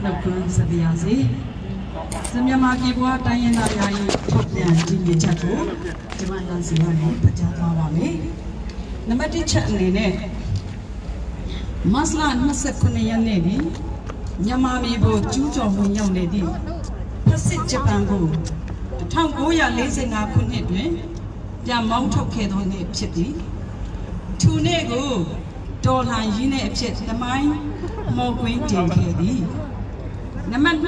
လောက်ကွန်းစပြာစီစမြန်မာပြည်ပွားတိုင်းရင်းသားများ၏ထုတ်ပြန်ကြေညာချက်ကိုဒီမှာလာစီကနေဖတ်ကြားသွားပါမယ်နံပါတ်1ချက်အနေနဲ့မတ်လ29ရက်နေ့にမြန်မာပြည်ကိုကျူးကျော်ဝင်ရောက်နေသည့်ဖက်စစ်ဂျပန်ကို1945ခုနှစ်တွင်ပြန်မောင်းထုတ်ခဲ့သောနေ့ဖြစ်သည်ထိုနေ့ကိုဒေါ်လာရင်းနဲ့အဖြစ်သမိုင်းမော်ကွင်းတင်ခဲ့သည်နံပါတ်2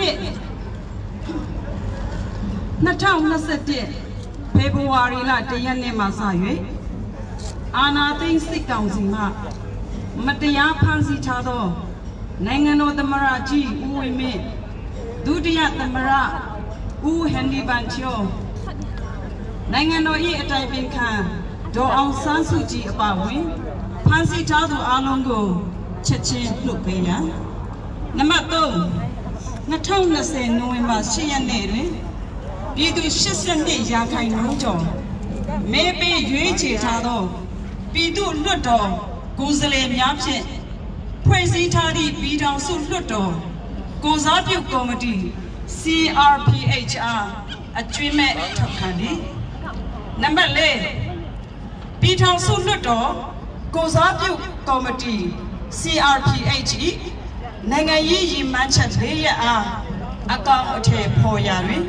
2021ဖေဖော်ဝါရီလ1ရက်နေ့မှစ၍အာဏာသိမ်းစစ်ကောင်စီမှမတရားဖမ်းဆီးထားသောနိုင်ငံတော်သမ္မတကြီးဦးဝင်းမြင့်ဒုတိယသမ္မတဦးဟန်ဒီဗန်ချောနိုင်ငံတော်၏အတိုင်ပင်ခံဒေါ်အောင်ဆန်းစုကြည်အပါအဝင်ဖမ်းဆီးထားသူအလုံးကိုချက်ချင်းလွှတ်ပေးရန်နံပါတ်3 2020နိုဝင်ဘာ10ရက်နေ့တွင်ပြည်သူ82ရာခိုင်နှုန်းကျော်မဲပေးရွေးချယ်ထားသောပြည်သူလွှတ်တော်ကိုယ်စားလှယ်များဖြင့်ဖွဲ့စည်းထားသည့်ပြည်ထောင်စုလွှတ်တော်ကိုစားပြုကော်မတီ CRPHR အကျွမ်းမဲ့ထောက်ခံသည်နံပါတ်4ပြည်ထောင်စုလွှတ်တော်ကိုစားပြုကော်မတီ CRPH နိုင်ငံရေးရည်မှန်းချက်၄ရပ်အားအကောင်အထည်ဖော်ရာတွင်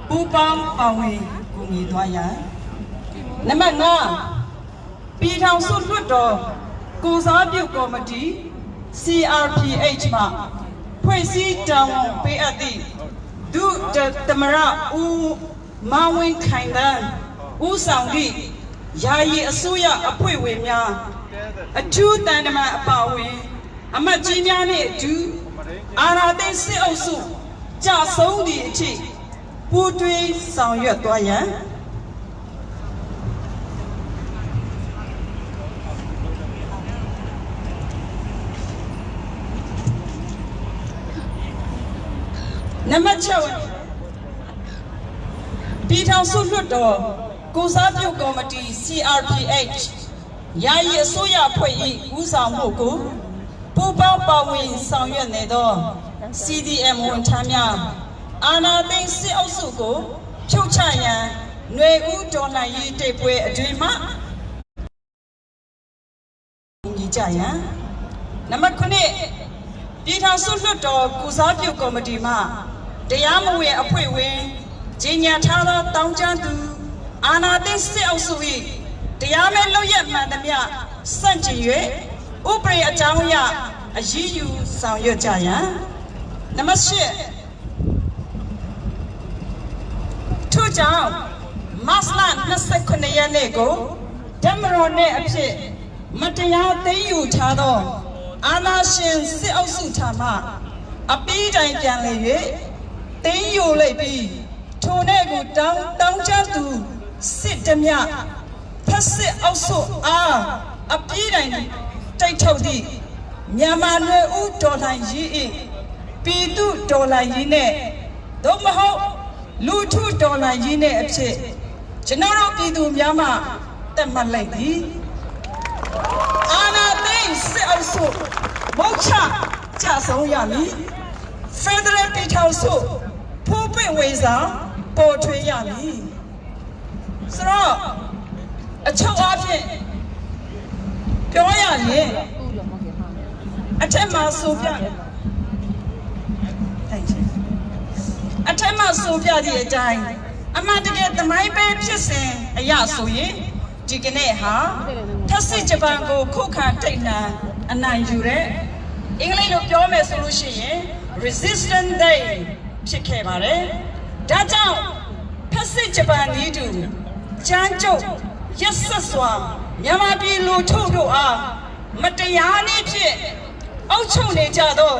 ပူးပေါင်းပါဝင်ကူညီသွားရန်နံပါတ်5ပြည်ထောင်စုလွှတ်တော်ကိုစားပြုကော်မတီ CRPH မှဖွဲ့စည်းတာဝန်ပေးအပ်သည့်ဒုသမရဦးမောင်ဝင်းခိုင်တန်းဦးဆောင်သည့်ယာယီအစိုးရအဖွဲ့ဝင်များအထူးတန်တမန်အပါအဝင်အမတ်ကြီးများနှင့်အတူအာဏာသိမ်းစစ်အုပ်စုကြဆုံးသည့်အထိပူးတွဲဆောင်ရွက်သွားရန်နံပါတ်6ပြည်ထောင်စုလွှတ်တော်ကိုစားပြုကော်မတီ CRPH ယာယီအစိုးရအဖွဲ့၏ဦးဆောင်မှုကိုပူးပေါင်းပါဝင်ဆောင်ရွက်နေသော CDM ဝန်ထမ်းများအာဏာသိမ်းစစ်အုပ်စုကိုဖြုတ်ချရန်ຫນွေဦးတော်လှန်ရေးတိုက်ပွဲအတွင်းမှညီကြရန်နံပါတ်9ပြည်ထောင်စုလွှတ်တော်ကိုစားပြုကော်မတီမှတရားမဝင်အဖွဲ့ဝင်ကြီးညာထားသောတောင်းကျမ်းသူအာဏာသိမ်းစစ်အုပ်စု၏တရားမဲ့လုပ်ရမှန်သမျှစန့်ကျင်၍ဥပဒေအကြောင်းအရအရေးယူဆောင်ရွက်ကြရန်နံပါတ်10ထို့ကြောင့်မတ်လ29ရက်နေ့ကိုဓမ္မတော်နှင့်အဖြစ်မတရားသိမ်းယူထားသောအာဏာရှင်စစ်အုပ်စုထံမှအပြီးတိုင်ပြန်လေ၍သိမ်းယူလိုက်ပြီးထိုနေ့ကိုတောင်းကျမ်းသူစစ်တမြဖက်စစ်အုပ်စုအားအပြီးတိုင်တိုက်ထုတ်သည့်မြန်မာနွယ်ဦးတော်လှန်ရေး၏ပြည်သူတော်လှန်ရေးနဲ့သို့မဟုတ်လူထုတော်လှန်ရေးနဲ့အဖြစ်ကျွန်တော်တို့ပြည်သူများမှတတ်မှတ်လိုက်သည်အာဏာသိမ်းစစ်အုပ်စုမုတ်ချကြဆုံးရမည်ဖက်ဒရယ်ပြည်ထောင်စုဖိုးပွင့်ဝေဆောင်ပေါ်ထွေးရမည်ဆိုတော့အချုပ်အားဖြင့်ပြောရရင်အထက်မှာဆိုပြအထက်မှာဆိုပြသည့်အတိုင်းအမှန်တကယ်သမိုင်းပဲဖြစ်စဉ်အရဆိုရင်ဒီကနေ့ဟာထပ်စစ်ဂျပန်ကိုခုခံတိုက်လှန်အနိုင်ယူတဲ့အင်္ဂလိပ်လိုပြောမယ်ဆိုလို့ရှိရင် resistance day ဖြစ်ခဲ့ပါတယ်ဒါကြောင့်ထပ်စစ်ဂျပန်ဤသူကြမ်းကြုတ်ရက်ဆက်စွာမြန်မာပြည်လူထုတို့အားမတရားနည်းဖြင့်အုပ်ချုပ်နေကြသော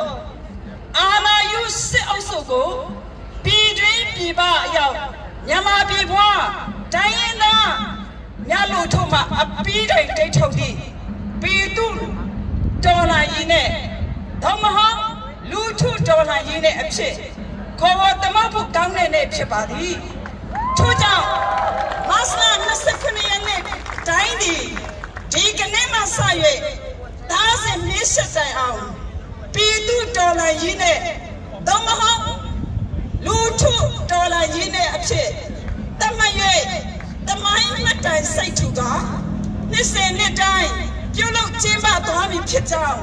အာဏာယူစစ်အုပ်စုကိုပြည်တွင်းပြည်ပအရောက်မြန်မာပြည်ပွားတိုင်းရင်းသားများလူထုမှအပြီးတိုင်တိတ်ထုတ်သည့်ပြည်သူတော်လှန်ရေးနဲ့ဓမ္မဟောင်းလူထုတော်လှန်ရေးနဲ့အဖြစ်ခေါ်ဝေါ်သမဖို့ကောင်းတဲ့နေ့ဖြစ်ပါသည်ထို့ကြောင့်မတ်လ29ရက်နေ့တိုင်းဒီကနေ့မှစ၍ သားစဉ်မြစ်ဆက်တိုင်အောင်ပြည်သူတော်လှန်ရေးနဲ့ ချင်းမသွားပြီဖြစ်ကြောင်း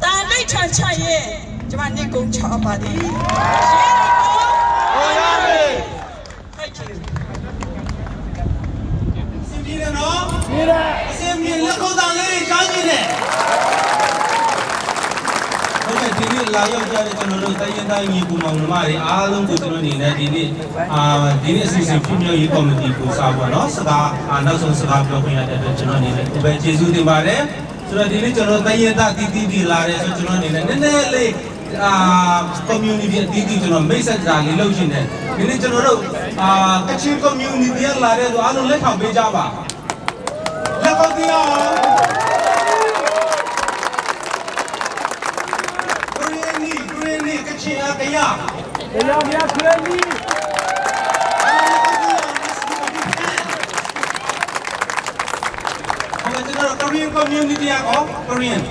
တာလိတ်ထန်ချရဲ့ကျွန်မနေကုန်ချပါသည်ရေကိုဟောရတယ် Thank you စီပြီးတယ်နော်ပြီးတယ်အစင်းမြင်လက်ခုပ်တောင်လေးချောင်းနေတယ်ဟုတ်ကဲ့ဒီနေ့လာရောက်ကြတဲ့ကျွန်တော်တို့တိုင်းရင်းသားညီကိုမောင်နှမတွေအားလုံးကိုကျွန်တော်အနေနဲ့ဒီနေ့အစီအစဉ်ဖြစ်မြောက်ရေးကော်မတီကိုစားပါတော့စကားနောက်ဆုံးစကားပြောပြရတဲ့အတွက်ကျွန်တော်အနေနဲ့ပဲကျေးဇူးတင်ပါတယ်ဆိုတော့ဒီနေ့ကျွန်တော်တိုင်းရင်းသားတီလာတယ်ဆိုကျွန်တော်အနေနဲ့နည်းနည်းလေး community အတီးကျွန်တော်မိတ်ဆက်ကြလေးလုပ်ရှင်တယ်ဒီနေ့ကျွန်တော်တို့ကချင် community ရလာတဲ့ဆိုအားလုံးလက်ခံပေးကြပါလက်ခံပြအောင်Granny ကချင်အကရဗျာ Granny ကျွန်တော် Korean community ရော Korean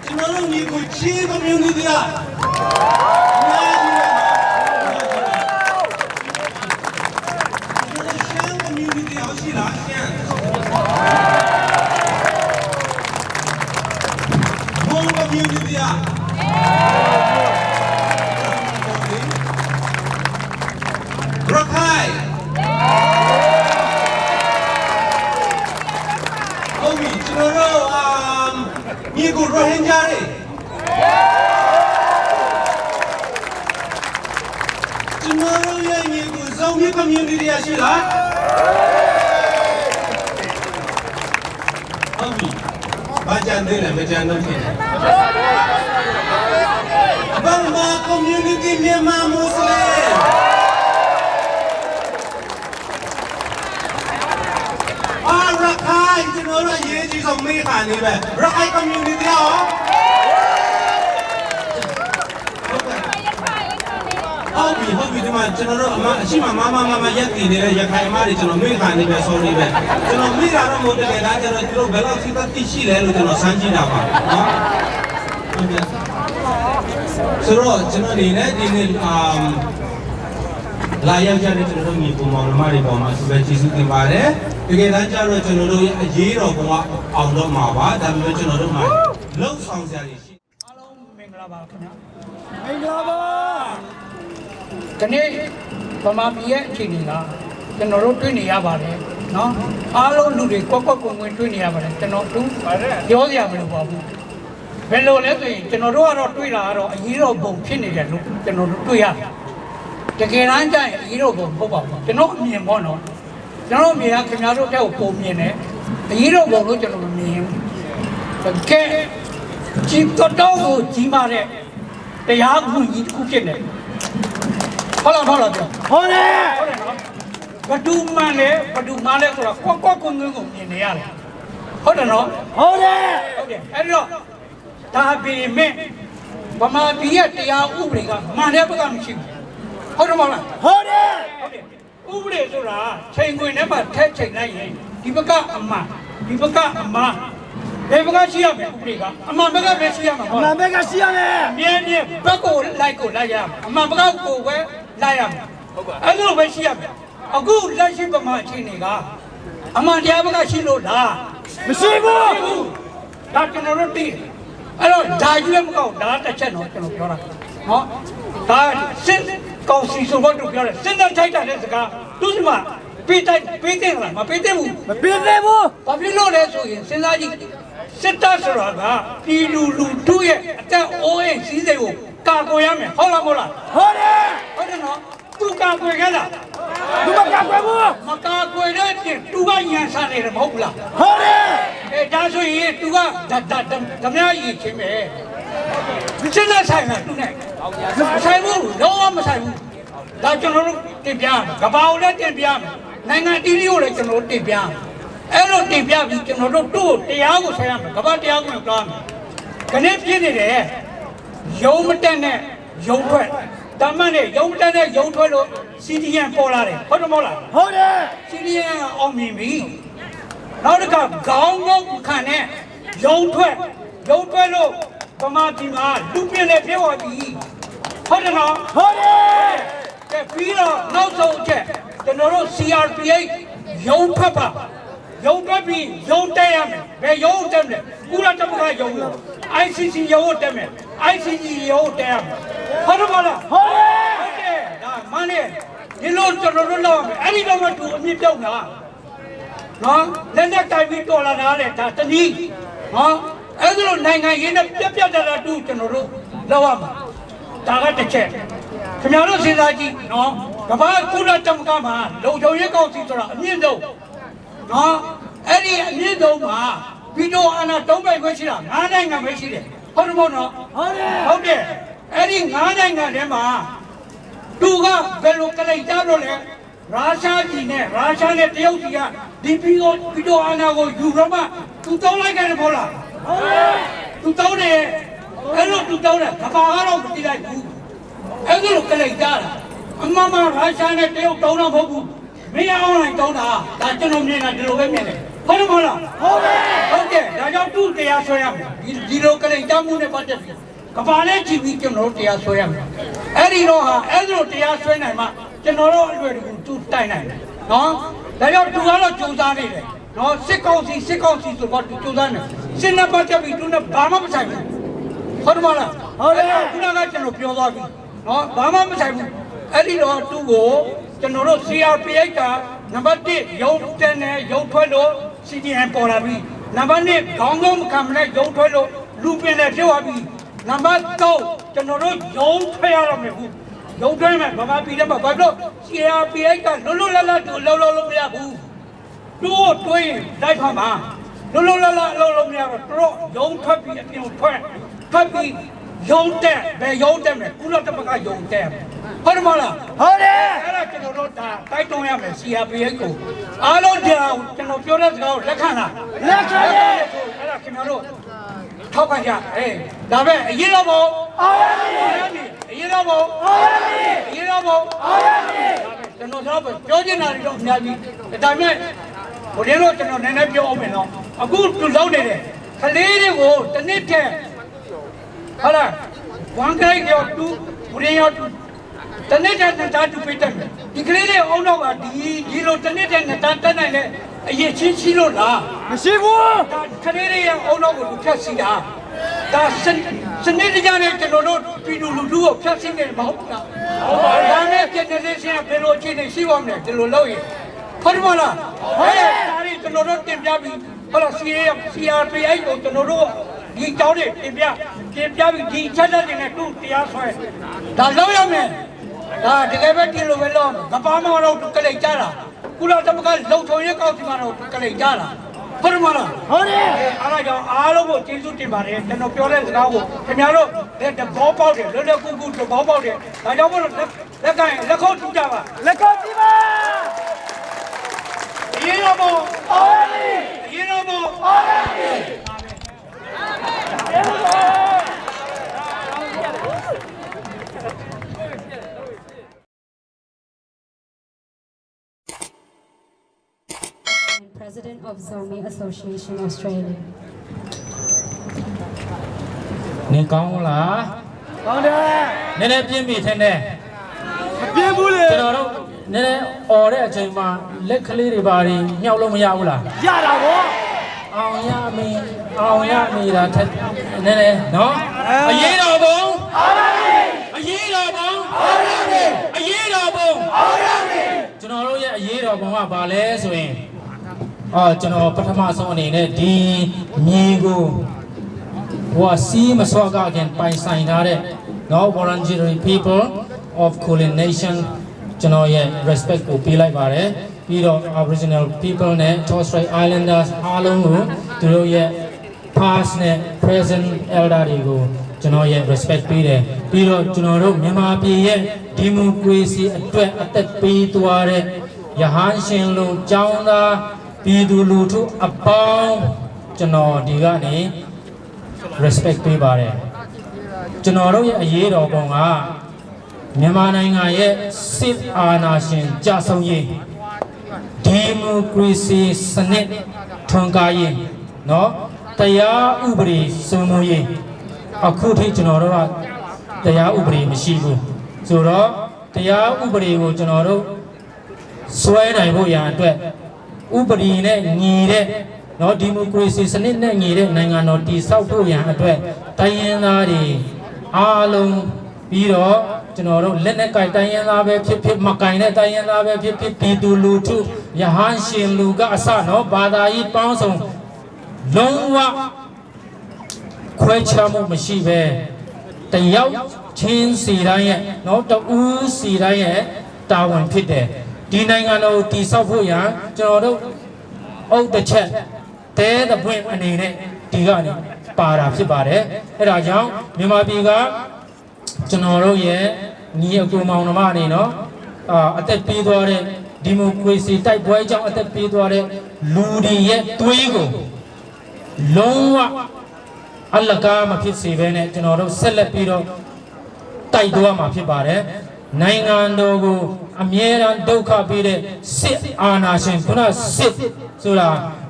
ကျွန်တော်တို့ညီကိုချီ community ကညီကိုရိုဟင်ဂျာတွေကျွန်တော်တို့ရဲ့ညီကိုဇောင်းမြေ community ရရှိလားဟုတ်ပြီဘာကြံသေးလဲမကြံတော့ဖြစ်ဘာမှ community မြန်မာမွတ်စလင်ရခိုင်ကျွန်တော်တို့ရေးကြီးဆုံးမိခါနေပဲရခိုင် community ရောဟုတ်ပြီဒီမှာကျွန်တော်တို့အရှိမမရက်တည်နေတဲ့ရခိုင်အမတွေကျွန်တော်မိခါနေပဲဆိုနေပဲကျွန်တော်မိတာတော့မဟုတ်တယ်ဒါကျတော့သူတို့ဘယ်လောက်စိတ်တိရှိလဲလို့ကျွန်တော်စမ်းကြည့်တာပါနော်ဟုတ်ပြီဆိုတော့ကျွန်တော်နေနဲ့ဒီနေ့လာရောက်ကြတဲ့ကျွန်တော်တို့ညီပုံမောင်နှမတွေပေါ်မှာသူပဲကျေးဇူးတင်ပါတယ်တကယ်တမ်းကျတော့ကျွန်တော်တို့ရဲ့အရေးတော်ပုံကအောင်တော့မှာပါဒါပေမဲ့ကျွန်တော်တို့မှာလှုပ်ဆောင်စရာတွေရှိအားလုံးမင်္ဂလာပါခင်ဗျာမင်္ဂလာပါဒီနေ့ဗမာပြည်ရဲ့အခြေအနေကကျွန်တော်တို့တွေ့နေရပါတယ်နော်အားလုံးလူတွေကွက်ကွက်ကွင်ကွင်တွေ့နေရပါတယ်ကျွန်တော်တို့ပြောစရာမလိုပါဘူးဘယ်လိုလဲဆိုရင်ကျွန်တော်တို့ကတော့တွေ့တာကတော့အရေးတော်ပုံဖြစ်နေတယ်လို့ကျွန်တော်တို့တွေ့ရတယ်တကယ်တမ်းကျရင်အရေးတော်ပုံမဟုတ်ပါဘူးကျွန်တော်အမြင်ပေါ့နော်ကျွန်တော်မြင်ရခင်ဗျားတို့တဲ့ကိုပုံမြင်တယ်အရေးတော်ပုံလို့ကျွန်တော်မမြင်ဘူးတကယ်ကြီးတော့ကိုကြီးမာတဲ့တရားခွင့်ကြီးတစ်ခုဖြစ်နေဟုတ်လားဟုတ်တယ်ဟုတ်နော်ဘဒူမှန်လဲဘဒူမှန်လဲဆိုတော့ကွက်ကွက်ကွန်းကွန်းကိုမြင်နေရတယ်ဟုတ်တယ်နော်ဟုတ်တယ်အဲ့တော့ဒါပေမဲ့ဗမာပြည်ရဲ့တရားဥပဒေကမှန်တဲ့ဘက်ကမရှိဘူးဟုတ်တယ်မဟုတ်လားဟုတ်တယ်ဥပဒေဆိုတာချိန်ခွင်ထဲမှာထက်ချိန်လိုက်ရင်ဒီဘက်ကအမှန်ဒီဘက်ကအမှားဘယ်ဘက်ကရှိရမလဲဥပဒေကအမှန်ဘက်ကပဲရှိရမှာဟုတ်လားအမှန်ဘက်ကရှိရမယ်မြဲမြဲဘက်ကိုလိုက်ရမယ်အမှန်ဘက်ကကိုပဲလိုက်ရမယ်ဟုတ်ကဲ့အဲ့လိုပဲရှိရမယ်အခုလက်ရှိဗမာအခြေအနေကအမှန်တရားဘက်ကရှိလို့လားမရှိဘူးဒါကျွန်တော်တို့သိအဲ့တော့ဒါကြီးလည်းမကောက်ဒါတစ်ချက်တော့ကျွန်တော်ပြောတာနော်ဒါစစ်ကောင်စီဆိုတော့တို့ပြောတယ်စဉ်းစားထိုက်တာတဲ့စကားသူ့စီမှာပေးတဲ့လားမပေးတဲ့ဘူးမပေးတဲ့ဘူးဘာဖြစ်လို့လဲဆိုရင်စဉ်းစားကြည့်စစ်တပ်ဆိုတာကပြည်လူတို့ရဲ့အသက်အိုးအိမ်စည်းစိမ်ကိုကာကွယ်ရမယ်ဟုတ်လားမဟုတ်လားဟုတ်တယ်ဟုတ်တယ်နော်သူကာကွယ်ခဲ့တာသူမကာကွယ်ဘူးမကာကွယ်တဲ့ပြင်သူကညံစားနေတယ်မဟုတ်လားဟုတ်တယ်ဒါဆိုရင်သူကဓမြကြီးချင်းပဲစစ်လက်ဆိုင်တာသူနဲ့မဆိုင်ဘူးလုံးဝမဆိုင်ဘူးဒါကျွန်တော်တို့တင်ပြမယ်ကဘာကိုလည်းတင်ပြမယ်နိုင်ငံတီးတီးကိုလည်းကျွန်တော်တို့တင်ပြမယ်အဲ့လိုတင်ပြပြီးကျွန်တော်တို့သူ့တရားကိုဆိုင်ရမယ်ကဘာတရားကိုကားမယ်ခဏပြင်းနေတယ်ရုံးမတက်နဲ့ရုံးထွက်တမန်နဲ့ရုံးတက်နဲ့ရုံးထွက်လို့ CDN ပေါ်လာတယ်ဟုတ်တယ်မဟုတ်လားဟုတ်တယ် CDN အောင်မြင်ပြီနောက်တစ်ခါခေါင်းငုတ်ခံနဲ့ရုံးထွက်လို့ဗမာပြည်မှာလူပြည့်လည်းပြောပြီဟုတ်တယ်နော်ဟုတ်တယ်ကဲပြီးတော့နောက်ဆုံးအချက် ကျွန်တော်တို့ CRPH ရုံးဖက်ပါရုံးထွက်ပြီးရုံးတက်ရမယ်ဘယ်ရုံးတက်မလဲကုလသမဂ္ဂရုံးကို ICC ရုံးတက်မယ် ICC ရုံးတက်ရမယ်ဟုတ်တယ်မလားဟုတ်တယ်ဒါမန်းနဲ့ဒီလိုကျွန်တော်တို့လောက်မယ်အဲ့ဒီတော့မှသူအမြင့်ပြောက်တာနော်လက်နဲ့တိုင်ပြီးတော်လာတာလေဒါတနည်းနော်အဲ့ဒါလိုနိုင်ငံရေးနဲ့ပြတ်တာတူကျွန်တော်တို့လောက်ရမှာဒါကတစ်ချက်ခင်ဗျားတို့စဉ်းစားကြည့်နော်ကမ္ဘာကုလသမဂ္ဂမှာလုံခြုံရေးကောင်စီဆိုတာအမြင့်ဆုံးနော်အဲ့ဒီအမြင့်ဆုံးမှာဗီတိုအာဏာတုံးပိုက်ခွင့်ရှိတာ9နိုင်ငံပဲရှိတယ်ဟုတ်တယ်မို့နော်ဟုတ်တယ်အဲ့ဒီ9နိုင်ငံထဲမှာသူကဘယ်လိုကြိုက်ကြလို့လဲရုရှားပြည်နဲ့ရုရှားနဲ့တရုတ်ပြည်ကဒီဗီတိုအာဏာကိုယူတော့မှသူတောင်းလိုက်ကြတယ်ပေါ့လားသူတောင်းတယ်အဲ့လိုသူတောင်းတယ်ကဘာကတော့မသိလိုက်ဘူးအဲ့ဒီလိုကြိုက်ကြတာအမှန်မှရုရှားနဲ့တရုတ်တောင်းတော့မဟုတ်ဘူးမင်းအောင်လိုက်တောင်းတာဒါကျွန်တော်မြင်တာဒီလိုပဲမြင်တယ်ဟုတ်တယ်မဟုတ်လားဟုတ်ကဲ့ဒါကြောင့်သူ့တရားဆွဲရမယ်ဒီလိုကြိုက်ကြမှုနဲ့ပတ်သက်ပြီးကဘာနဲ့ကြည့်ပြီးကျွန်တော်တို့တရားဆွဲရမယ်အဲ့ဒီတော့ဟာအဲ့လိုတရားဆွဲနိုင်မှကျွန်တော်တို့အလွယ်တကူသူတိုင်နိုင်တယ်နော်ဒါကြောင့်သူကတော့ကြိုးစားနေတယ်နော်စစ်ကောင်စီဆိုတော့သူကြိုးစားနေစစ်နဲ့ပတ်သက်ပြီးသူနဲ့ဘာမှမဆိုင်ဘူးဟုတ်တယ်မလားဟုတ်တယ်ခုနကကျွန်တော်ပြောသွားပြီနော်ဘာမှမဆိုင်ဘူးအဲ့ဒီတော့သူ့ကိုကျွန်တော်တို့ CRPH ကနံပါတ်1ရုံးတက်နေရုံးထွက်လို့ CDN ပေါ်လာပြီနံပါတ်2ခေါင်းဆုံးမခံမနဲ့ရုံးထွက်လို့လူပင်လည်းဖြစ်သွားပြီနံပါတ်3ကျွန်တော်တို့ရုံးထွက်ရတော့မယ်ဘူးရုံးထွက်မယ်ဗမာပြည်ထဲမှာဘာလို့ CRPH ကလွတ်လွတ်လပ်လပ်သူလှုပ်လို့မရဘူးသူ့ကိုတွေးလိုက်ပါမှာလွတ်လွတ်လပ်လပ်လှုပ်လို့မရတော့တို့ရုံးထွက်ပြီးအပြင်ထွက်ပြီးရုံးတက်ဘယ်ရုံးတက်မယ်ကုလသမဂ္ဂရုံးတက်ဟုတ်တယ်မလားဟုတ်တယ်အဲ့ဒါကျွန်တော်တို့ဒါတိုက်တွန်းရမယ် CRPH ကိုအားလုံးတရားကျွန်တော်ပြောတဲ့စကားကိုလက်ခံလားလက်ခံတယ်အဲ့ဒါခင်ဗျားတို့ထောက်ခံကြဒါပဲအရေးတော့ဘောအားရမည်အရေးတော့ဘောအားရမည်အရေးတော့ဘောအားရမည်ကျွန်တော်တော့ပြောချင်တာတွေတော့အများကြီးဒါပေမဲ့ဘုရင်တို့ကျွန်တော်နည်းနည်းပြောအောင်မယ်နော်အခုသူလောက်နေတယ်ကလေးတွေကိုတစ်နှစ်တည်းဟုတ်လား1 grade ရော2ဘုရင်ရောတနေ့တည်းနဲ့တာတူပိတ်တယ်ဒီကလေးတွေအုံတော့ကဒီလိုတနေ့တည်းနဲ့တာတက်နိုင်လေအရေးချင်းရှိလို့လားမရှိဘူးဒါကလေးတွေရဲ့အုံတော့ကိုလူဖြတ်စီတာဒါစနစ်တကျနဲ့ကျွန်တော်တို့ပြည်သူလူထုကိုဖြတ်စီနေမဟုတ်ဘူးလားဟုတ်ပါဘူးဒါနဲ့ပြည်သူတွေရှင်ဘယ်လိုအခြေအနေရှိပါမလဲဒီလိုလုပ်ရင်ဟုတ်တယ်မလားဟုတ်တယ်ဒါတွေကျွန်တော်တို့တင်ပြပြီးဟုတ်လား CRPH ကိုကျွန်တော်တို့ဒီကြောင်းတွေတင်ပြပြီးဒီချက်လက်တွေနဲ့သူ့တရားဆွဲဒါလုပ်ရမယ်ဒါတကယ်ပဲဒီလိုပဲလို့မပါမတော့ကြိုက်ကြတာကုလသမဂ္ဂလုံခြုံရေးကောင်စီမှာတော့ကြိုက်ကြတာဟုတ်တယ်မလားဟုတ်တယ်အားကြောင့်အားလုံးကိုကျေးဇူးတင်ပါတယ်ကျွန်တော်ပြောတဲ့စကားကိုခင်ဗျားတို့လက်တဘောပေါက်တယ်လွတ်လပ်ကူတဘောပေါက်တယ်ဒါကြောင့်မလို့လက်ခုပ်ထူကြပါလက်ခုပ်ကြည့်ပါအရေးတော်ဘောအားရအရေးတော်ဘောအားရPresident of Zomi Association Australia. နေကောင်းလားကောင်းတယ်နည်းနည်းပြင်းပြီထင်တယ်မပြင်းဘူးလေကျွန်တော်တို့နည်းနည်းអော်တဲ့အချိန်မှာလက်ကလေးတွေပါရင်ညှောက်လို့မရဘူးလားရတာဗောအောင်ရနေတာထက်နည်းနည်းနော်အရေးတော်ဘုံအောင်ရမည်အရေးတော်ဘုံအောင်ရမည်အရေးတော်ဘုံအောင်ရမည်ကျွန်တော်တို့ရဲ့အရေးတော်ဘုံကဘာလဲဆိုရင်ကျွန်တော်ပထမဆုံးအနေနဲ့ဒီမြေကိုဟိုစီးမစောကခင်ပိုင်ဆိုင်ထားတဲ့နော် voluntary people of Kulin Nation ကျွန်တော်ရဲ့ respect ကိုပေးလိုက်ပါတယ်ပြီးတော့ Aboriginal people နဲ့ Torres Strait Islanders အားလုံးကိုသူတို့ရဲ့ past နဲ့ present elder တွေကိုကျွန်တော်ရဲ့ respect ပေးတယ်ပြီးတော့ကျွန်တော်တို့မြန်မာပြည်ရဲ့ democracy အတွက်အသက်ပေးသွားတဲ့ရဟန်းရှင်လူကျောင်းသားပြည်သူလူထုအပေါင်းကျွန်တော်ဒီကနေ respect ပေးပါတယ်ကျွန်တော်တို့ရဲ့အရေးတော်ပုံကမြန်မာနိုင်ငံရဲ့စစ်အာဏာရှင်ကြဆုံးရေးဒီမိုကရေစီစနစ်ထွန်းကားရေးเนาะတရားဥပဒေစိုးမိုးရေးအခုထိကျွန်တော်တို့ကတရားဥပဒေမရှိဘူးဆိုတော့တရားဥပဒေကိုကျွန်တော်တို့ စွဲနိုင်ဖို့ရန်အတွက်ဥပဒေနဲ့ညီတဲ့နော်ဒီမိုကရေစီစနစ်နဲ့ညီတဲ့နိုင်ငံတော်တည်ဆောက်ဖို့ရန်အတွက်တိုင်းရင်းသားတွေအားလုံးပြီးတော့ကျွန်တော်တို့လက်နဲ့ကြိုက်တိုင်းရင်းသားပဲဖြစ်ဖြစ်မကြိုက်တဲ့တိုင်းရင်းသားပဲဖြစ်ဖြစ်ပြည်သူလူထုရဟန်းရှင်လူကအစနော်ဘာသာရေးပေါင်းစုံလုံးဝခွဲခြားမှုမရှိပဲတယောက်ချင်းစီတိုင်းရဲ့နော်တူးစီတိုင်းရဲ့တာဝန်ဖြစ်တယ်ဒီနိုင်ငံတော်တည်ဆောက်ဖို့ရန်ကျွန်တော်တို့အုတ်တစ်ချက်တဲတဲ့ပွင့်အနေနဲ့ဒီကနေပါတာဖြစ်ပါတယ်အဲ့ဒါကြောင့်မြန်မာပြည်ကကျွန်တော်တို့ရဲ့ညီအကိုမောင်နှမတွေနော်အသက်ပေးသွားတဲ့ဒီမိုကရေစီတိုက်ပွဲကြောင့်အသက်ပေးသွားတဲ့လူတွေရဲ့သွေးကိုလုံးဝအလကားမဖြစ်စေဘဲနဲ့ကျွန်တော်တို့ဆက်လက်ပြီးတော့တိုက်သွားမှာဖြစ်ပါတယ်နိုင်ငံတော်ကိုအမြဲတမ်းဒုက္ခပေးတဲ့စစ်အာဏာရှင်ခုနစစ်ဆိုတာ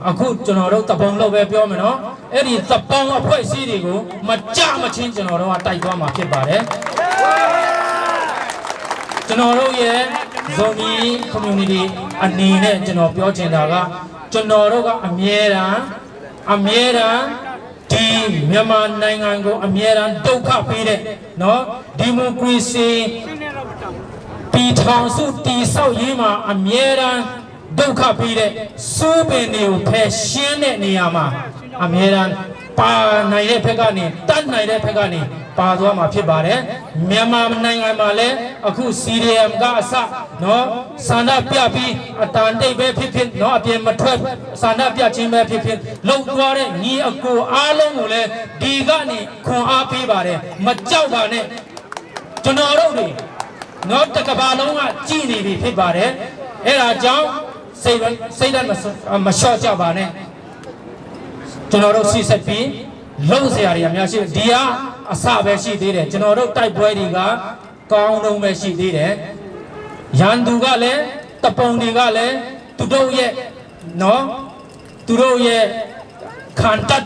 အခုကျွန်တော်တို့တပုံလို့ပဲပြောမယ်နော်အဲ့ဒီတပုံအဖွဲ့အစည်းတွေကိုမကြမချင်းကျွန်တော်တို့ကတိုက်သွားမှာဖြစ်ပါတယ်ကျွန်တော်တို့ရဲ့ဇုံကြီး community အနေနဲ့ကျွန်တော်ပြောချင်တာကကျွန်တော်တို့ကအမြဲတမ်းဒီမြန်မာနိုင်ငံကိုအမြဲတမ်းဒုက္ခပေးတဲ့နော်ဒီမိုကရေစီပြည်ထောင်စုတည်ဆောက်ရေးမှာအမြဲတမ်းဒုက္ခပေးတဲ့စိုးပင်တွေကိုဖယ်ရှင်းတဲ့နေရာမှာအမြဲတမ်းပါနိုင်တဲ့ဘက်ကနေတတ်နိုင်တဲ့ဘက်ကနေပါသွားမှာဖြစ်ပါတယ်မြန်မာနိုင်ငံမှာလည်းအခု CDM ကအစနော်ဆန္ဒပြပြီးအတန်တိတ်ပဲဖြစ်ဖြစ်နော်အပြင်မထွက်ဆန္ဒပြခြင်းပဲဖြစ်ဖြစ်လုံသွားတဲ့ညီအကိုအားလုံးကိုလည်းဒီကနေခွန်အားပေးပါတယ်မကြောက်ပါနဲ့ကျွန်တော်တို့တွေနော်တကဘာလုံးကကြည်နေပြီဖြစ်ပါတယ်အဲ့ဒါကြောင့်စိတ်ဓာတ်မလျှော့ကြပါနဲ့ကျွန်တော်တို့စီဆက်ပြီးလုံစရာတွေအများရှိဒီကအစပဲရှိသေးတယ်ကျွန်တော်တို့တိုက်ပွဲတွေကကောင်းလုံးပဲရှိသေးတယ်ရန်သူကလည်းတပုံတွေကလည်းသူတို့ရဲ့နော်သူတို့ရဲ့ခံတပ်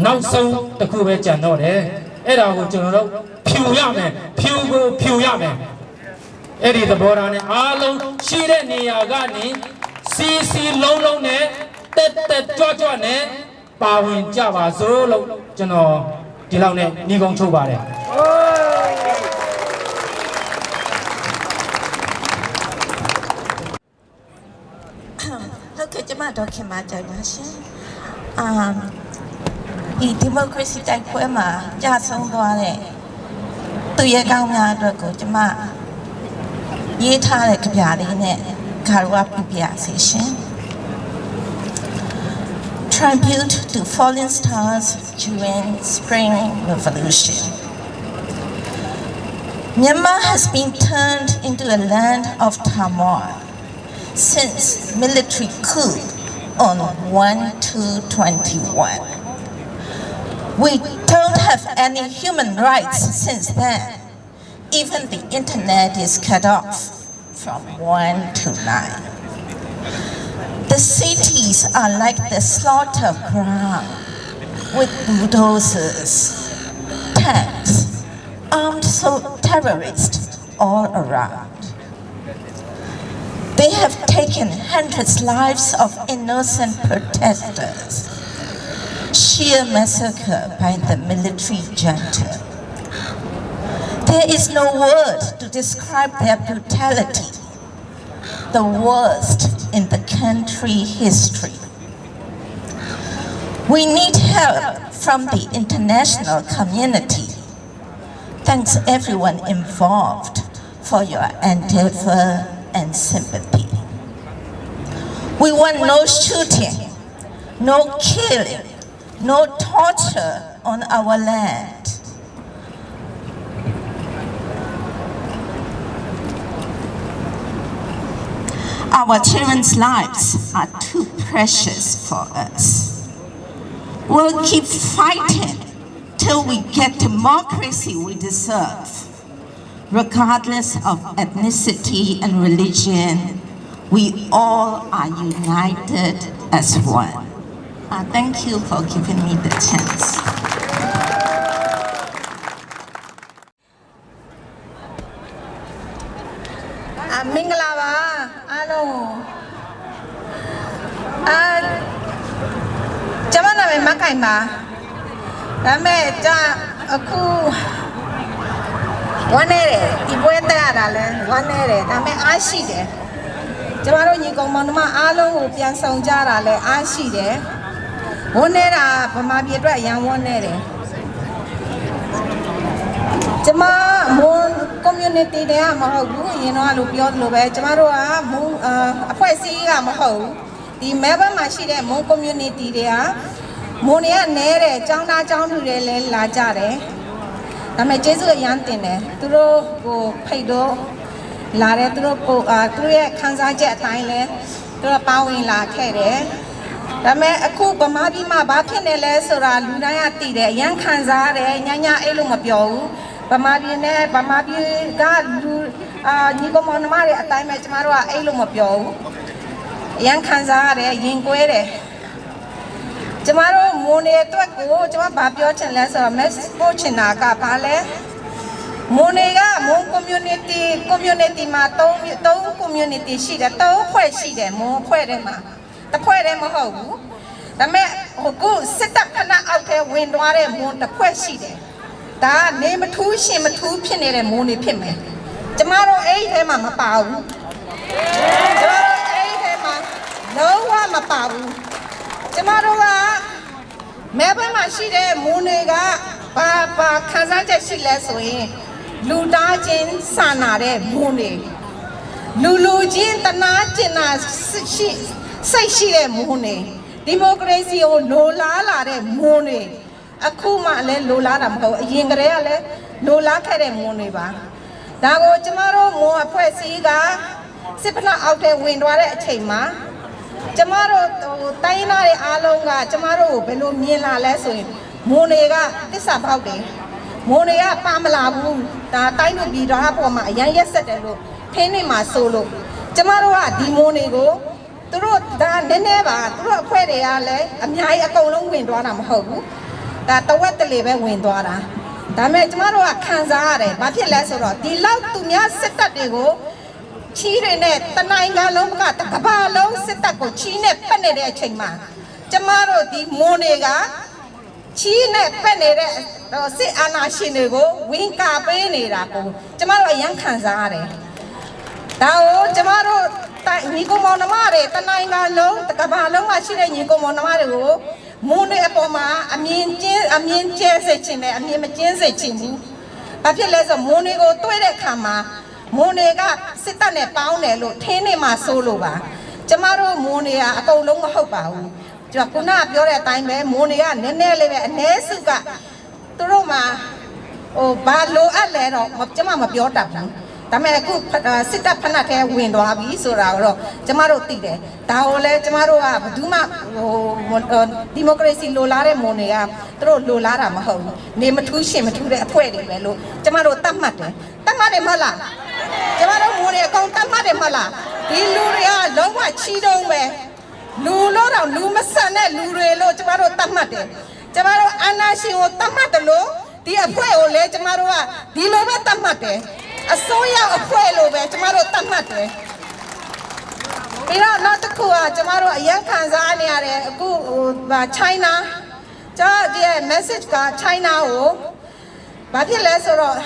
နောက်ဆုံးတစ်ခုပဲကြံတော့တယ်အဲ့ဒါကိုကျွန်တော်တို့ဖြူရမယ်ဖြူရမယ်အဲ့ဒီသဘောထားနဲ့အားလုံးရှိတဲ့နေရာကနေစီလုံးနဲ့တက်ကြွနဲ့ပါဝင်ကြပါစို့လို့ကျွန်တော်ဒီလောက်နဲ့ညီကုန်းချုပ်ပါတယ်ဟုတ်ကဲ့ကျမတော့ခင်မကြောက်ပါရှင်ဒီမိုကရေစီတိုက်ပွဲမှာကြာဆုံးသွားတဲ့သူရဲကောင်းများအတွက်ကိုကျမရေးထားတဲ့ကြပြလေးနဲ့ခါရဝပြပြစီရှင် Tribute to fallen stars during Spring Revolution. Myanmar has been turned into a land of turmoil since military coup on 1/2/21. We don't have any human rights since then. Even the internet is cut off from 1 to 9. The cities are like the slaughter ground with bulldozers, tanks, armed terrorists all around. They have taken hundreds of lives of innocent protesters. Sheer massacre by the military junta. There is no word to describe their brutality, the worst in the country history. We need help from the international community. Thanks everyone involved for your endeavor and sympathy. We want no shooting, no killing, no torture on our land. Our children's lives are too precious for us. We'll keep fighting till we get democracy we deserve. Regardless of ethnicity and religion, we all are united as one. Thank you for giving me the chance. မင်္ဂလာပါအားလုံး တိုင်းမှာဒါပေမဲ့ကြာအခုဝမ်းနေတယ်ဒီပွဲတက်ရတာလဲဝမ်းနေတယ်ဒါပေမဲ့အားရှိတယ်ကျမတို့ညီကောင်မောင်နှမအားလုံးကိုပြန်ဆောင်ကြတာလဲအားရှိတယ်ဝမ်းနေတာဗမာပြည်အတွက်အရန်ဝမ်းနေတယ်ကျမမွန် community တွေကမဟုတ်ဘူးအရင်တော့လို့ပြောသလိုပဲကျမတို့ကမွန်အဖွဲ့အစည်းကမဟုတ်ဘူးဒီမဲဘက်မှာရှိတဲ့မွန် community တွေကမွန်တွေကနဲတယ်ចောင်းသားចောင်းသူတွေလည်းလာကြတယ်ဒါပေမဲ့ကျေးဇူးအရန်တင်တယ်သူတို့ကိုဖိတ်တော့လာတယ်သူတို့ကိုသူတို့ရဲ့ခံစားချက်အတိုင်းလဲသူတို့ပါဝင်လာခဲ့တယ်ဒါပေမဲ့အခုဗမာပြည်မှာဘာဖြစ်နေလဲဆိုတာလူတိုင်းကသိတယ်အရန်ခံစားရတယ်ညညအဲ့လိုမပြောဘူးဗမာပြည်နဲ့ဗမာပြည်ကလူညီကောင်မောင်နှမတွေအတိုင်းပဲကျမတို့ကအဲ့လိုမပြောဘူးအရန်ခံစားရတယ်ရင်ကွဲတယ်ကျမတို့မွန်တွေအတွက်ကိုကျမဘာပြောချင်လဲဆိုတော့ message ပို့ချင်တာကဘာလဲမွန်တွေကမွန် community မှာ3 community ရှိတယ်3ဖွဲ့ရှိတယ်မွန်ဖွဲ့ထဲမှာတစ်ဖွဲ့တည်းမဟုတ်ဘူးဒါပေမဲ့ဟိုစစ်တပ်ခဏအောက်ထဲဝင်သွားတဲ့မွန်တစ်ဖွဲ့ရှိတယ်ဒါကနေမထူးရှင်မထူးဖြစ်နေတဲ့မွန်တွေဖြစ်မယ်ကျမတို့အဲ့ဒီထဲမှာမပါဘူးကျမတို့အဲ့ဒီထဲမှာလုံးဝမပါဘူးကျမတို့ကမဲဘက်မှာရှိတဲ့မွန်တွေကဘာခံစားချက်ရှိလဲဆိုရင်လူသားချင်းစာနာတဲ့မွန်တွေလူချင်းတနာကျင်နာရှိစိတ်ရှိတဲ့မွန်တွေဒီမိုကရေစီကိုလိုလားလာတဲ့မွန်တွေအခုမှလည်းလိုလားတာမဟုတ်အရင်ကတည်းကလည်းလိုလားခဲ့တဲ့မွန်တွေပါဒါကိုကျမတို့မွန်အဖွဲ့အစည်းကစစ်ဖက်အောက်ထဲဝင်သွားတဲ့အချိန်မှာကျမတို့တိုင်းသားတွေအားလုံးကကျမတို့ကိုဘယ်လိုမြင်လာလဲဆိုရင်မွန်တွေကတစ္ဆာပေါက်တယ်မွန်တွေကပါမလာဘူးဒါတိုင်းတို့ပြည်တော်အပေါ်မှာအရန်ရက်ဆက်တယ်လို့ထင်းနေမှာဆိုလို့ကျမတို့ကဒီမွန်တွေကိုသူတို့ဒါနည်းနည်းပါသူတို့အဖွဲ့တွေကလည်းအများကြီးအကုန်လုံးဝင်သွားတာမဟုတ်ဘူးဒါတဝက်တလေပဲဝင်သွားတာဒါပေမဲ့ကျမတို့ကခံစားရတယ်ဘာဖြစ်လဲဆိုတော့ဒီလောက်သူများစစ်တပ်တွေကိုချီးတွေနဲ့တနိုင်ငံလုံးကတကဘာလုံးစစ်တပ်ကိုချီးနဲ့ပတ်နေတဲ့အချိန်မှာကျမတို့ဒီမွန်တွေကချီးနဲ့ပတ်နေတဲ့စစ်အာဏာရှင်တွေကိုဝင်ကာပေးနေတာကိုကျမတို့အရန်ခံစားရတယ်ဒါကိုကျမတို့ညီကောင်မောင်နှမတွေတနိုင်ငံလုံးတကဘာလုံးမှာရှိတဲ့ညီကောင်မောင်နှမတွေကိုမွန်တွေအပေါ်မှာအမြင်ကျဲစေချင်တယ်အမြင်မကျင်းစေချင်ဘူးဘာဖြစ်လဲဆိုမွန်တွေကိုတွေ့တဲ့အခါမှာမွန်တွေကစစ်တပ်နဲ့ပေါင်းတယ်လို့ထင်းနေမှာစိုးလို့ပါကျမတို့မွန်တွေကအကုန်လုံးမဟုတ်ပါဘူးကျွန်တော်ခုနပြောတဲ့အတိုင်းပဲမွန်တွေကနည်းနည်းလေးပဲအ ਨੇ စုကသူတို့မှာဟိုဘာလိုအပ်လဲတော့ကျမမပြောတတ်ဘူးဒါပေမဲ့အခုစစ်တပ်ဖက်နှက်ထဲဝင်သွားပြီဆိုတာတော့ကျမတို့သိတယ်ဒါကိုလည်းကျမတို့ကဘယ်သူမှဟိုဒီမိုကရေစီလိုလားတဲ့မွန်တွေကသူတို့လိုလားတာမဟုတ်ဘူးနေမထူးရှင်မထူးတဲ့အဖွဲ့တွေပဲလို့ကျမတို့တတ်မှတ်တယ်မဟုတ်လားကျမတို့မွန်တွေအကုန်တတ်မှတ်တယ်မဟုတ်လားဒီလူတွေကလုံးဝချီးတုံးပဲလူလို့တော့လူမဆန်တဲ့လူတွေလို့ကျမတို့တတ်မှတ်တယ်ကျမတို့အာဏာရှင်ကိုတတ်မှတ်တယ်လို့ဒီအဖွဲ့ကိုလည်းကျမတို့ကဒီလိုပဲတတ်မှတ်တယ်အစိုးရအဖွဲ့လိုပဲကျမတို့တတ်မှတ်တယ်ပြီးတော့နောက်တစ်ခုကကျမတို့အရင်ခံစားနေရတယ်အခုChina ကျဒီ message က China ကိုဘာဖြစ်လဲဆိုတော့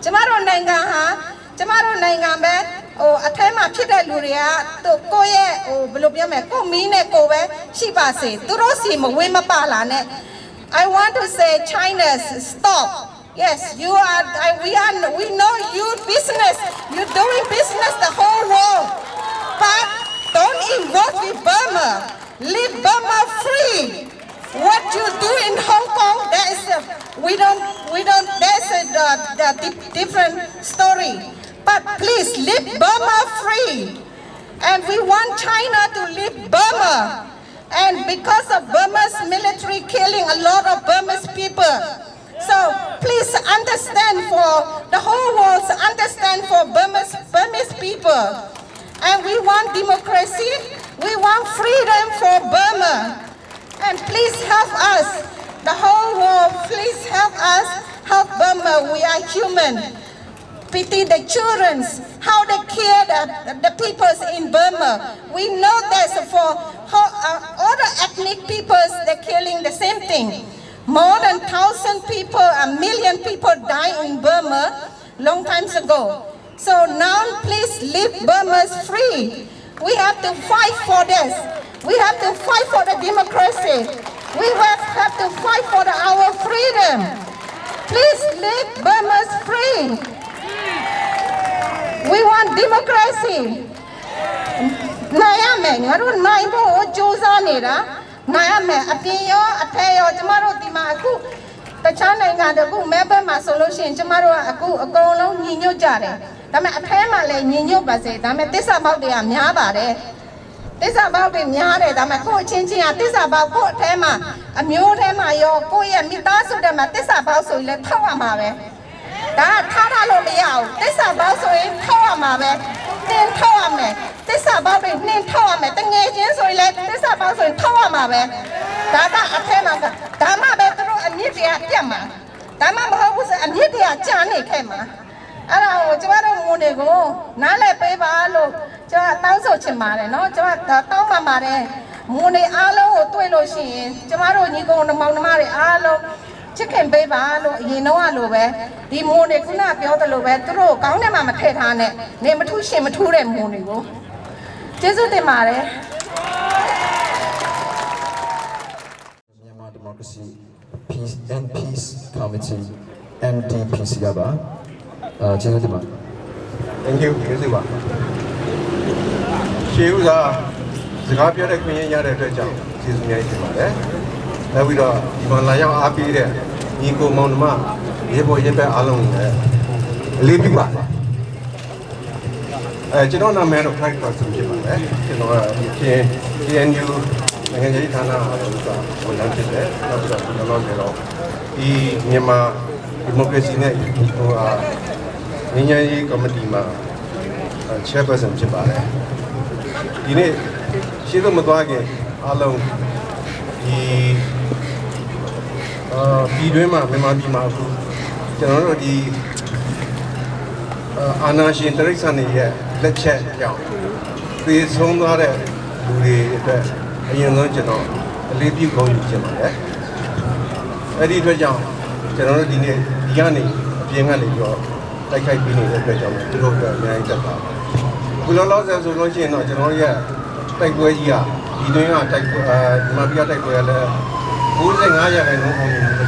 ကျမတို့နိုင်ငံဟာကျမတို့နိုင်ငံပဲဟိုအထဲမှာဖြစ်တဲ့လူတွေကသူကိုယ့်ရဲ့ဟိုဘယ်လိုပြောမလဲကိုမီးနဲ့ကိုပဲရှိပါစေသူတို့စီမဝင်မပါလာနဲ့ I want to say China stop yes you are we know you business you doing business the whole world but don't involve with Burma leave Burma free what you do in Hong Kong there is we don't there's a different story but please leave Burma free and we want China to leave Burma and because of Burma's military killing a lot of Burmese people so please understand for the whole world understand for Burmese people and we want democracy we want freedom for Burma and please help us the whole world please help us help Burma we are human pity the children how they care the people in Burma we know that's for all the ethnic peoples, they're killing the same thing. More than 1,000 people, 1,000,000 people died in Burma long times ago. So now please leave Burma free. We have to fight for this. We have to fight for the democracy. We have to fight for our freedom. Please leave Burma free. We want democracy. Nayame, ngaru naibo joza nera. Nayame, apiyo, apeyo, tomorrow dimaku. Tachana ngadaku, member ma solution, tomorrow aku, agolo ninyo jare. Dame atema le ninyo base, dame this about the amyabare. This about the myare, dame ko changing at this about ko tema. A mule tema, yo, ko ya mitasu de matisa about so let Tawamare. That Tara Lomiao, this about so in Tawamare, then Tawame. This about it, then Tawame, the agents so let this about so in Tawamare. Data atema, Dama Betro and Nidia Yama. Dama was a Nidia Jani Kema. I don't know, go. Nale Pevalo, Tauso Chimare, no, Tama Mare, Mune Alo, Tuelo Shin, Jamaro Nigo, the Mount Alo, Chicken Bevalo, you know Alove, the Mune Kuna, Piota Love, Tro, Kauna Mama Ketane, name two shame to them Munigo. Jesu de Mare. Myanmar Democracy Peace and Peace Committee, MDPCaba. Thank you, Yesiwa. She was a Zagapia Queen Yada, she's Yesiwa. Now we are Himalaya Api there, Nico Monma, Yebo Yebe alone there. Libiwa. You don't know, man of practice, you know, KNU, Yatana, Yama, Democracy Net, Ninya Committee, Chairperson Chipare. In it, she's a Magwagi, alone. Bidwema, Memabima, General, the Anashi interaction here, let's check out. Please, home are the young general, leave you go to Jimmy. Eddie Trajan, General Diani, Piangali. Like I've been in the President, to go to America. We don't lose as a logic, not general, like where you are. You doing a type, Mabia type where who's an aya and no home in the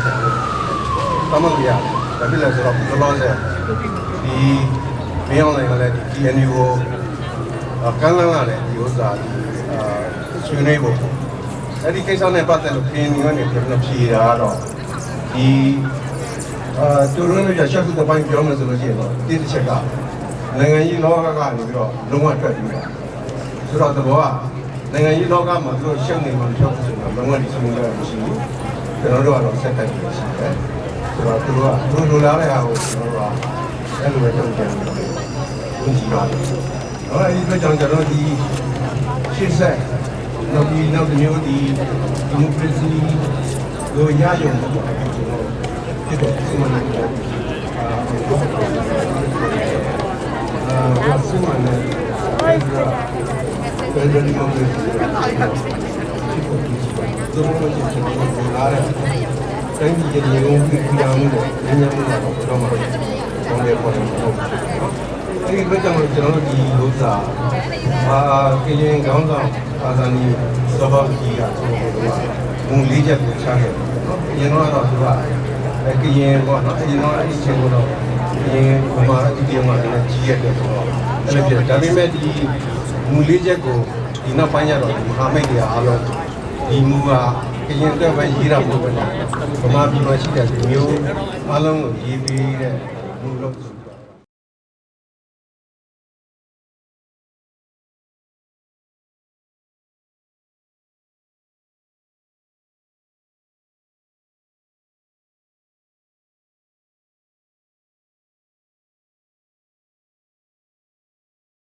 Come on, yeah, the village of the laws, the beyond the GNU, Kalana, Yosa, Sunable. Education and battle of pain, you and the Pia, to run the chef of the bank government did check out. Nangayi Loga, no one tried to do that. Throughout the war, Nangayi Loga, Mazu, Shani, no one is in the machine. The other one second. Throughout the war, Lula, anyway, she said, no, we know the new democracy, go Yayo. Again, what not you know, each and one of the met Mulijago, Inapanya, Muhammad Alo, Imua, Kayanta by Hira, Mama, Machida, New, Along, Yibi,